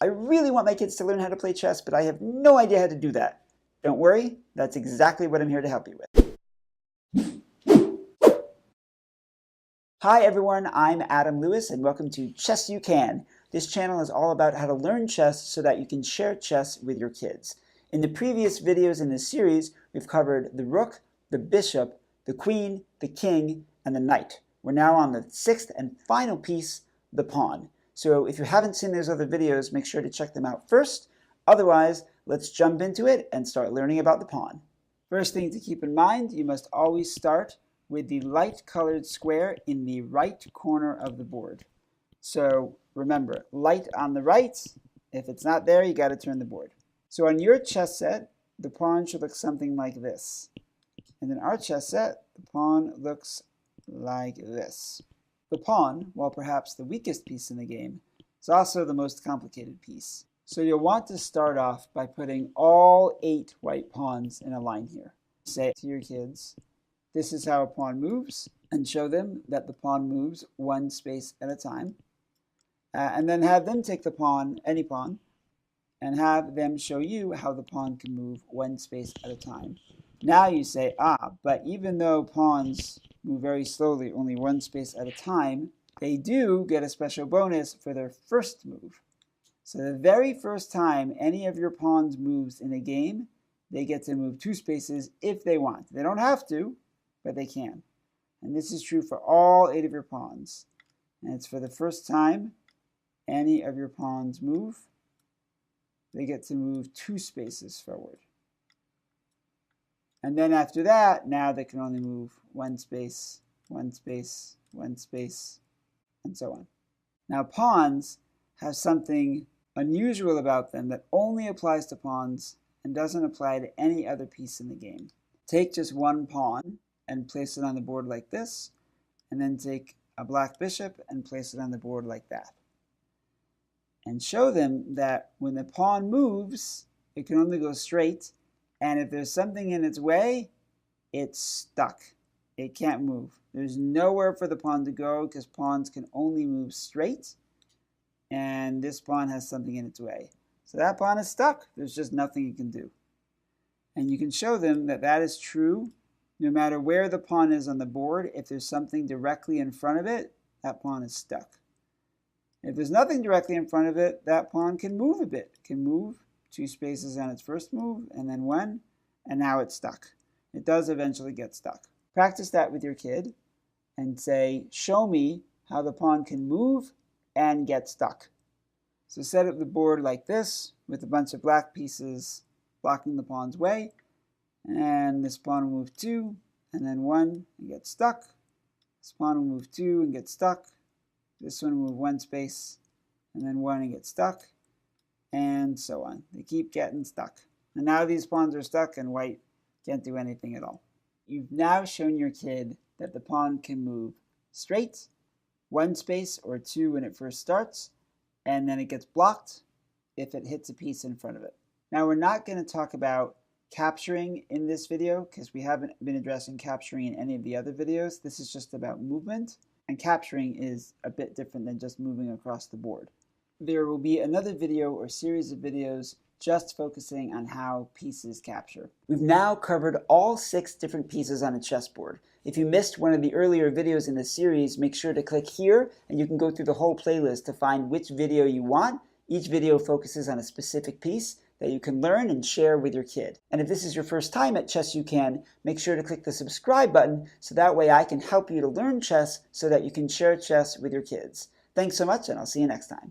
I really want my kids to learn how to play chess, but I have no idea how to do that. Don't worry, that's exactly what I'm here to help you with. Hi everyone, I'm Adam Lewis and welcome to Chess You Can. This channel is all about how to learn chess so that you can share chess with your kids. In the previous videos in this series, we've covered the rook, the bishop, the queen, the king, and the knight. We're now on the sixth and final piece, the pawn. So if you haven't seen those other videos, make sure to check them out first. Otherwise, let's jump into it and start learning about the pawn. First thing to keep in mind, you must always start with the light colored square in the right corner of the board. So remember, light on the right. If it's not there, you got to turn the board. So on your chess set, the pawn should look something like this. And in our chess set, the pawn looks like this. The pawn, while perhaps the weakest piece in the game, is also the most complicated piece. So you'll want to start off by putting all 8 white pawns in a line here. Say to your kids, this is how a pawn moves, and show them that the pawn moves one space at a time. And then have them take the pawn, any pawn, and have them show you how the pawn can move one space at a time. Now you say, but even though pawns move very slowly, only one space at a time, they do get a special bonus for their first move. So the very first time any of your pawns moves in a game, they get to move 2 spaces if they want. They don't have to, but they can. And this is true for all 8 of your pawns. And it's for the first time any of your pawns move, they get to move 2 spaces forward. And then after that, now they can only move 1 space, 1 space, 1 space, and so on. Now pawns have something unusual about them that only applies to pawns and doesn't apply to any other piece in the game. Take just one pawn and place it on the board like this, and then take a black bishop and place it on the board like that. And show them that when the pawn moves, it can only go straight, and if there's something in its way, it's stuck. It can't move. There's nowhere for the pawn to go because pawns can only move straight, and this pawn has something in its way. So that pawn is stuck. There's just nothing you can do. And you can show them that that is true no matter where the pawn is on the board. If there's something directly in front of it, that pawn is stuck. If there's nothing directly in front of it, that pawn can move a bit. It can move 2 spaces on its first move, and then 1, and now it's stuck. It does eventually get stuck. Practice that with your kid and say, show me how the pawn can move and get stuck. So set up the board like this with a bunch of black pieces blocking the pawn's way, and this pawn will move 2, and then 1 and get stuck. This pawn will move 2 and get stuck. This one will move 1 space, and then 1 and get stuck, and so on. They keep getting stuck. And now these pawns are stuck and white can't do anything at all. You've now shown your kid that the pawn can move straight, 1 space or 2 when it first starts, and then it gets blocked if it hits a piece in front of it. Now we're not going to talk about capturing in this video because we haven't been addressing capturing in any of the other videos. This is just about movement, and capturing is a bit different than just moving across the board. There will be another video or series of videos just focusing on how pieces capture. We've now covered all 6 different pieces on a chessboard. If you missed one of the earlier videos in this series, make sure to click here and you can go through the whole playlist to find which video you want. Each video focuses on a specific piece that you can learn and share with your kid. And if this is your first time at Chess You Can, make sure to click the subscribe button so that way I can help you to learn chess so that you can share chess with your kids. Thanks so much, and I'll see you next time.